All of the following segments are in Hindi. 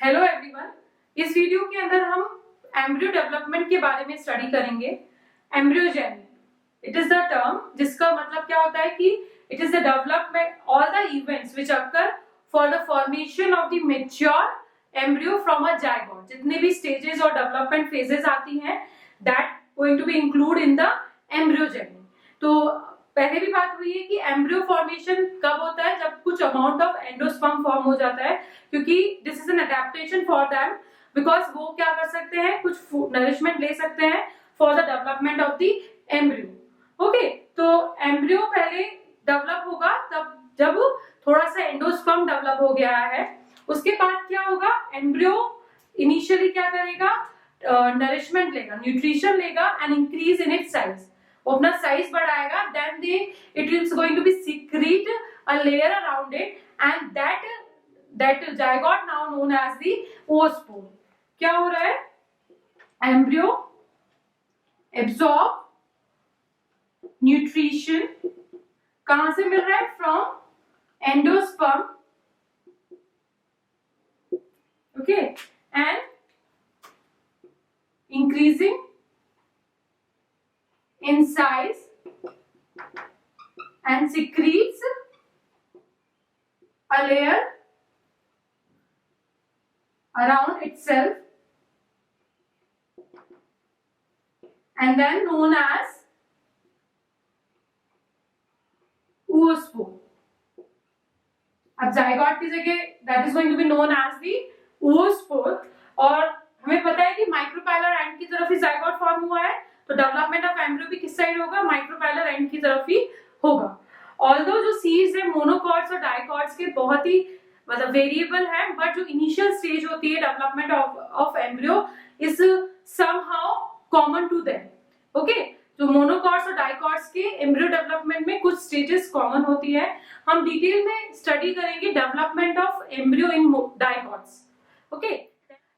हेलो एवरीवन, इस वीडियो के अंदर हम एम्ब्रियो डेवलपमेंट के बारे में स्टडी करेंगे। Embryogeny, it is the term जिसका मतलब क्या होता है कि it is the development all the events which occur for the formation of the mature embryo from a zygote. जितने भी स्टेजेस और डेवलपमेंट फेजेस आती हैं that going to be include in the embryogeny. तो पहले भी बात हुई है कि एम्ब्रियो फॉर्मेशन कब होता है, जब कुछ अमाउंट ऑफ एंडोस्पर्म फॉर्म हो जाता है, क्योंकि this is an adaptation for them because वो क्या कर सकते हैं, कुछ नरिशमेंट ले सकते हैं for the development of the embryo. Okay, तो एम्ब्रियो पहले डेवलप होगा तब जब थोड़ा सा एंडोस्पर्म डेवलप हो गया है। उसके बाद क्या होगा, एम्ब्रियो इनिशियली क्या करेगा, नरिशमेंट लेगा, न्यूट्रिशन लेगा and increase in its size. वो अपना साइज बढ़ाएगा, then it is going to be secret a layer around it and that zygote now known as the oospore। क्या हो रहा है, एम्ब्रियो एब्सॉर्ब न्यूट्रिशन कहां से मिल रहा है, from endosperm, okay, and increasing in size and secretes a layer around itself and then known as oospore। अब जायगोट की जगह that is going to be known as the oospore। और हमें पता है कि माइक्रोपैलर एंड की तरफ ही जायगोट फॉर्म हुआ है, तो डेवलपमेंट ऑफ एम्ब्रियो भी किस साइड होगा, माइक्रोपैलर एंड की तरफ ही होगा। ऑल्दो जो सीड्स है मोनोकॉट्स और डाइकॉट्स के बहुत ही मतलब वेरिएबल है, बट जो इनिशियल स्टेज होती है development of embryo is somehow common to them. Okay, जो मोनोकॉट्स और डाइकॉट्स के एम्ब्रियो डेवलपमेंट में कुछ स्टेजेस कॉमन होती है। हम डिटेल में स्टडी करेंगे development of embryo in dicots. Okay,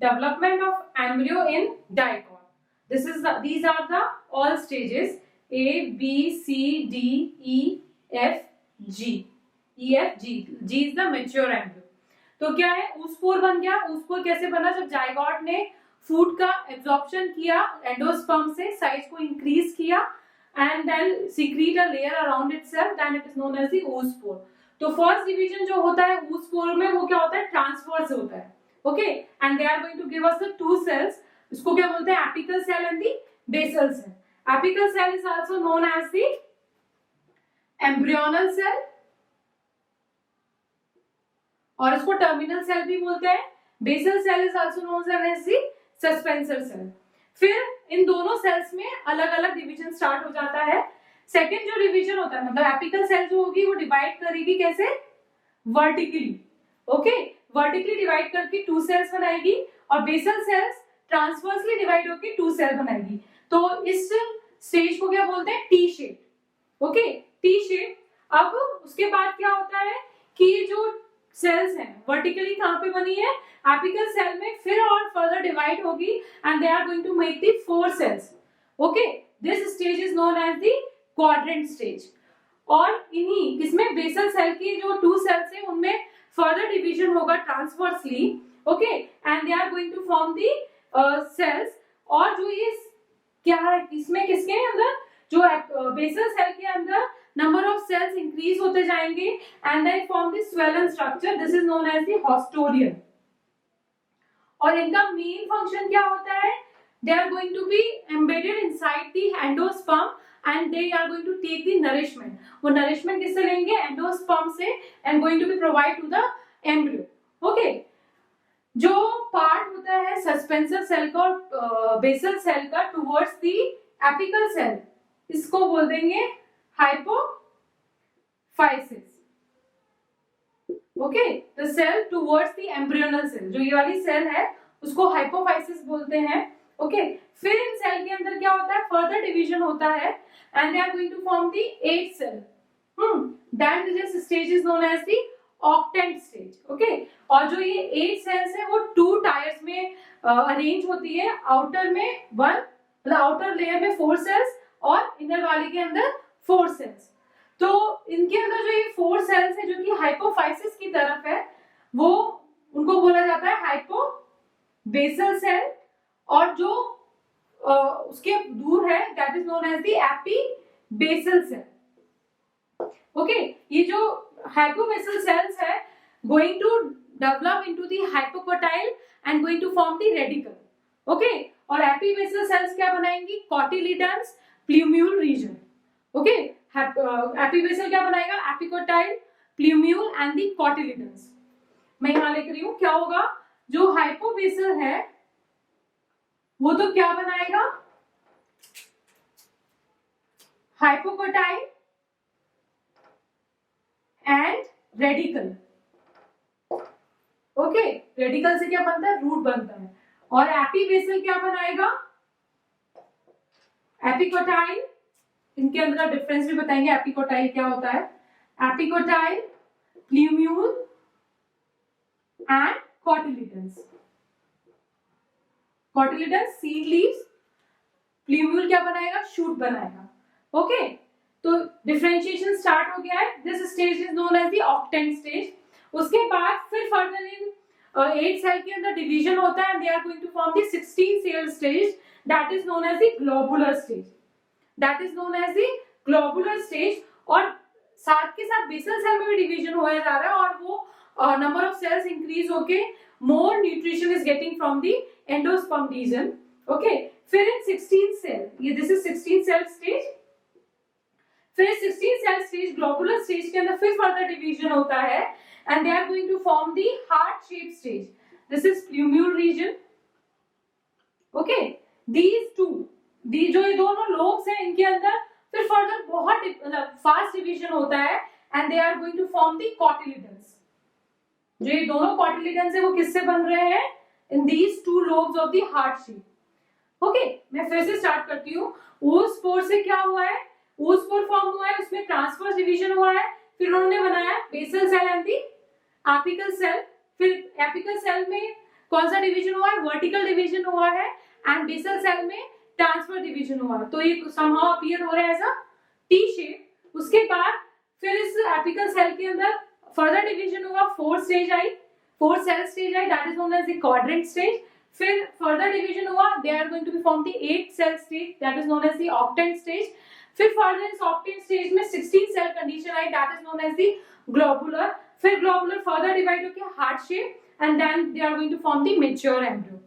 development of embryo in dicot, these are the all stages A B C D E F G, E F G, G is the mature embryo। तो क्या है, oospore बन गया। oospore कैसे बना, जब जायगोट ने फूड का एब्जॉर्प्शन किया एंडोस्पर्म से, साइज को इंक्रीज किया and then secret a layer around itself, then it is known as the oospore। तो फर्स्ट डिवीजन जो होता है oospore में, वो क्या होता है, ट्रांसवर्स होता है। Okay, and they are going to give us the two cells, इसको क्या बोलते हैं, apical cell and the basal cell. Apical cell is also known as the embryonal cell और इसको टर्मिनल सेल भी बोलते हैं। Basal cell is also known as the suspensor cell. फिर इन दोनों सेल्स में अलग अलग डिवीजन स्टार्ट हो जाता है। सेकेंड जो डिवीजन होता है, मतलब एपिकल सेल जो होगी वो डिवाइड करेगी कैसे, वर्टिकली। ओके, वर्टिकली डिवाइड करके टू सेल्स बनाएगी और बेसल सेल्स ट्रांसवर्सली डिवाइड होकर टू सेल बनाएगी। तो इस स्टेज को क्या बोलते हैं, T shape. Okay, T shape. अब उसके बाद क्या होता है कि जो सेल्स हैं वर्टिकली कहां पे बनी है, एपिकल सेल में, फिर और फर्दर डिवाइड होगी and they are going to make the four cells. Okay, this stage is known as the quadrant stage. और इन्हीं इसमें बेसल सेल की जो टू सेल्स हैं उनमें further division होगा transversely, okay, and they are going to form the cells। और जो ये क्या है, इसमें किसके अंदर, जो बेसल सेल के अंदर नंबर ऑफ सेल्स इंक्रीज होते जाएंगे and they form the swollen structure, this is known as the hausturian। और इनका मेन फंक्शन क्या होता है, they are going to be embedded inside the endosperm and they are going to take the nourishment। वो nourishment किससे लेंगे, endosperm से, and going to be provide to the embryo। okay, जो पार्ट होता है सस्पेंसर सेल का और बेसल सेल का टुवर्ड्स दी एपिकल सेल, इसको बोल देंगे hypophysis. Okay, the cell towards the embryonal cell, जो ये वाली सेल है उसको हाइपोफाइसिस बोलते हैं। ओके, फिर इन सेल के अंदर क्या होता है, फर्दर डिवीजन होता है and they are going to form the 8 cell. Then this stage is known as the octant stage. Okay, और जो ये 8 सेल्स है वो 2 टायर्स में अरेंज होती है। आउटर में 1, मतलब आउटर लेयर में 4 सेल्स और इनर वाले के अंदर 4 सेल्स। तो इनके अंदर जो ये 4 सेल्स है जो कि हाइपोफाइसिस की तरफ है, वो उनको बोला जाता है हाइपो बेसल सेल, और जो उसके दूर है that is known as the epibasal cell. Okay, ये जो हाइपोबेसल सेल्स है going to develop into the hypocotyl and going to form the radicle. Okay, और एपीबेसल सेल्स क्या बनाएंगी? Cotyledons, plumule region. Okay, epibasal क्या बनाएगा? Epicotyl, plumule and the cotyledons. मैं यहां लिख रही हूं, क्या होगा? जो हाइपोबेसल है वो तो क्या बनाएगा? Hypocotyl and radical. Okay, radical से क्या बनता है? रूट बनता है। और एपीबेसल क्या बनाएगा? एपिकोटाइल। इनके अंदर डिफरेंस भी बताएंगे, एपिकोटाइल क्या होता है। Epicotyl, plumule and cotyledons. Cotyledons seed leaves, plumule क्या बनाएगा? शूट बनाएगा। ओके, तो डिफरेंशिएशन स्टार्ट हो गया है। This stage is known as the octant stage. उसके बाद फिर फर्दर इन 8 सेल के अंदर डिवीजन होता है and they are going to form the 16 cell stage, that is known as the globular stage. That is known as the globular stage. और साथ के साथ बेसल सेल में भी डिवीजन होया जा रहा है और वो नंबर ऑफ सेल्स इंक्रीज होके more nutrition is getting from the endosperm region. Okay, फिर इन 16 सेल, ये दिस इज 16 सेल स्टेज। फिर 16 सेल स्टेज, ग्लोबुलर स्टेज के अंदर फिर फर्दर डिवीजन होता है and they are going to form the heart shaped stage. This is plumule region. Okay, these two, जो ये दोनों lobes हैं इनके अंदर फिर फर्दर बहुत फास्ट डिवीजन होता है and they are going to form the cotyledons. जो ये दोनों cotyledons है वो किससे बन रहे हैं? In these two lobes of the heart shape. Okay, मैं फिर से स्टार्ट करती हूँ। oospore से क्या हुआ है? oospore फॉर्म हुआ है, उसमें ट्रांसवर्स डिवीजन हुआ है, फिर उन्होंने बनाया basal cell and the apical cell. फिर एपिकल सेल में कौन सा डिवीजन हुआ है? वर्टिकल डिवीजन हुआ है एंड बेसल सेल में ट्रांसफर डिवीजन हुआ है। तो ये समहाउ अपीयर हो रहा है एज अ टी शेप। उसके बाद फिर इस एपिकल सेल के अंदर फर्दर डिवीजन हुआ, 4 स्टेज आई, 4 सेल स्टेज आई, that is known as the quadrant stage. फिर फर्दर डिवीजन हुआ, they are going to be form the 8 cell stage, that is known as the octant stage. फिर फर्दर इस ऑक्टेंट स्टेज में 16 सेल कंडीशन आई, that is known as the globular. फिर ग्लोबुलर फर्दर डिवाइड होकर heart shape and then they are going to form the mature embryo.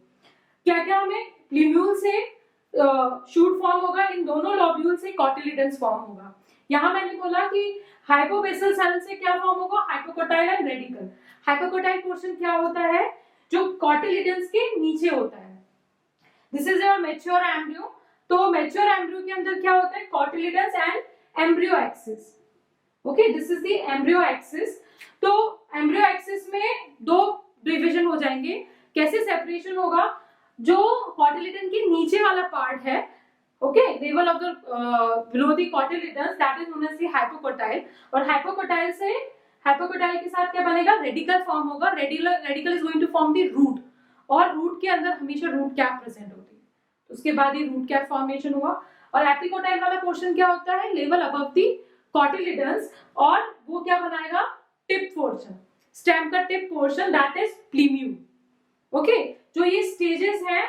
क्या क्या हमें? प्लूम्यूल से शूट फॉर्म होगा, इन दोनों लोब्यूल से कॉटिलिडन्स फॉर्म होगा। यहां मैंने बोला कि हाइपोबेसल सेल से क्या फॉर्म होगा? Hypocotyl and radical. Hypocotyl portion क्या होता है? जो कॉटिलिडन्स के नीचे होता है। This is your mature embryo. तो मैच्योर एम्ब्रियो के अंदर क्या होता है? Cotyledons and embryo axis. Okay, this is the embryo axis. तो एम्ब्रियो एक्सिस में 2 डिवीजन हो जाएंगे। कैसे सेपरेशन होगा? जो कॉटिलिडन के नीचे वाला पार्ट है, okay, level of the below the cotyledons, that is known as the hypocotyl. और हाइपोकोटाइल से हाइपोकोटाइल के साथ क्या बनेगा? रेडिकल फॉर्म होगा। Radicle is going to form the root, और रूट के अंदर हमेशा रूट कैप प्रेजेंट होती है। उसके बाद ये रूट कैप फॉर्मेशन हुआ। और एपिकोटाइल वाला पोर्शन क्या होता है? लेवल अबव द कॉटिलिडन्स, और वो क्या बनाएगा? टिप पोर्शन, स्टेम का tip portion, that is plumule. Okay, जो ये स्टेजेस हैं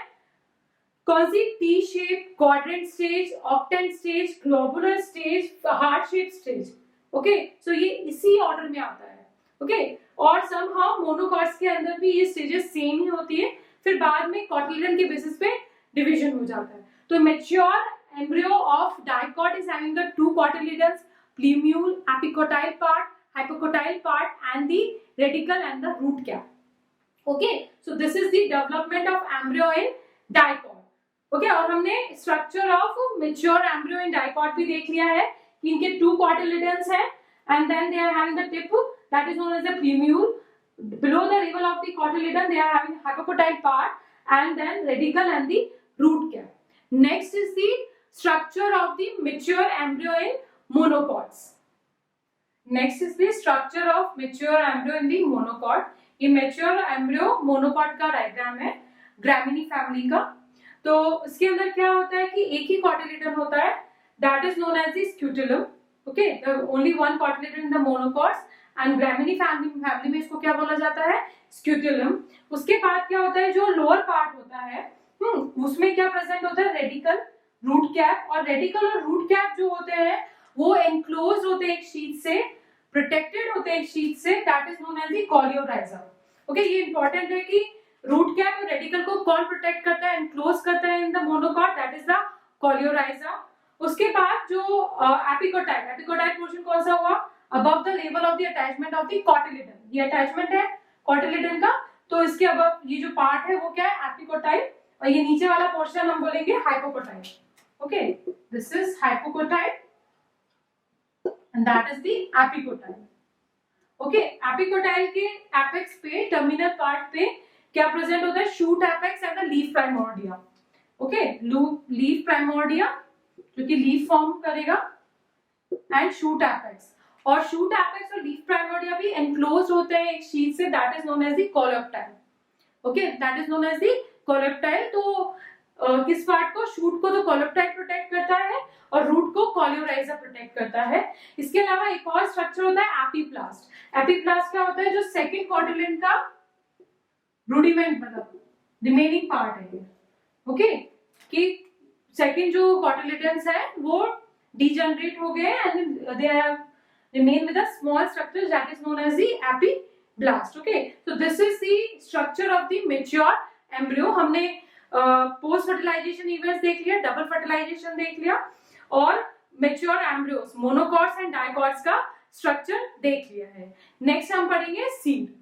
कौन सी? T shape, quadrant stage, octant stage, globular stage, heart shape stage. Okay, so ये इसी ऑर्डर में आता है। ओके, और समहाउ मोनोकॉट्स के अंदर भी ये स्टेजेस सेम ही होती है, फिर बाद में कॉटिलिडन के बेसिस पे डिवीजन हो जाता है। तो mature embryo of dicot is having the 2 cotyledons, plumule, epicotyle part, hypocotyle part and the radical and the root cap. Okay, so this is the development of embryo in dicot. Okay, और हमने structure of mature embryo in dicot भी देख लिया है कि इनके 2 cotyledons हैं and then they are having the tip that is known as the plumule. Below the level of the cotyledon they are having hypocotyle part and then radical and the root cap. Next is the structure of the mature embryo in monocots. Next is the structure of mature embryo in the monocot. ये mature embryo monocot का डायग्राम है ग्रामिनी फैमिली का। तो इसके अंदर क्या होता है कि एक ही कॉटिलिडन होता है, that is known as the scutellum. Okay, only one cotyledon in the monocots and ग्रामिनी family में इसको क्या बोला जाता है, स्क्यूटुलम। उसके बाद क्या होता है, जो लोअर पार्ट होता है उसमें क्या प्रेजेंट होता है, रेडिकल, रूट कैप। और रेडिकल और रूट कैप जो होते हैं वो एनक्लोज होते हैं एक शीट से, प्रोटेक्टेड होते हैं एक शीट से, that is known as the coleorhiza. Okay, ये इंपॉर्टेंट है कि रूट कैप और रेडिकल को कौन प्रोटेक्ट करता है, एनक्लोज करता है in the monocot, that is the coleorhiza. उसके बाद जो एपिकोटाइट, एपिकोटाइट पोर्शन कौन सा हुआ, above the level of the attachment of the cotyledon, ये अटैचमेंट है कोटिलिडन का, तो इसके अबव ये जो पार्ट है वो क्या है, एपिकोटाइट, और ये नीचे वाला पोर्शन हम बोलेंगे hypocotyl. Okay, this is hypocotyl and that is the epicotyl. Okay, epicotyl के एपेक्स पे, टर्मिनल पार्ट पे क्या प्रेजेंट होता है, shoot apex and the leaf primordia. Okay, leaf primordia जो कि लीफ फॉर्म करेगा, एंड शूट एपेक्स। और शूट एपेक्स और लीफ प्राइमोर्डिया भी एनक्लोज होते हैं एक शीट से, that is known as the coleoptile. Okay, that is known as the coleoptile. तो किस पार्ट को, शूट को तो कोलेप्टाइल प्रोटेक्ट करता है और रूट को कोलियोराइजा प्रोटेक्ट करता है। इसके अलावा एक और स्ट्रक्चर होता है एपीप्लास्ट। एपीप्लास्ट क्या होता है, जो सेकंड कोटिलिडन का रूडिमेंट, मतलब रिमेनिंग पार्ट है ये। ओके, कि सेकंड जो कोटिलिडन्स है वो डीजनरेट हो गए and they have remain with a small structure that is known as the epiblast. Okay, so this is the structure of the mature embryo. हमने पोस्ट फर्टिलाइजेशन इवेंट्स देख लिया, डबल फर्टिलाइजेशन देख लिया, और mature embryos, monocots and dicots का स्ट्रक्चर देख लिया है। नेक्स्ट हम पढ़ेंगे सीड।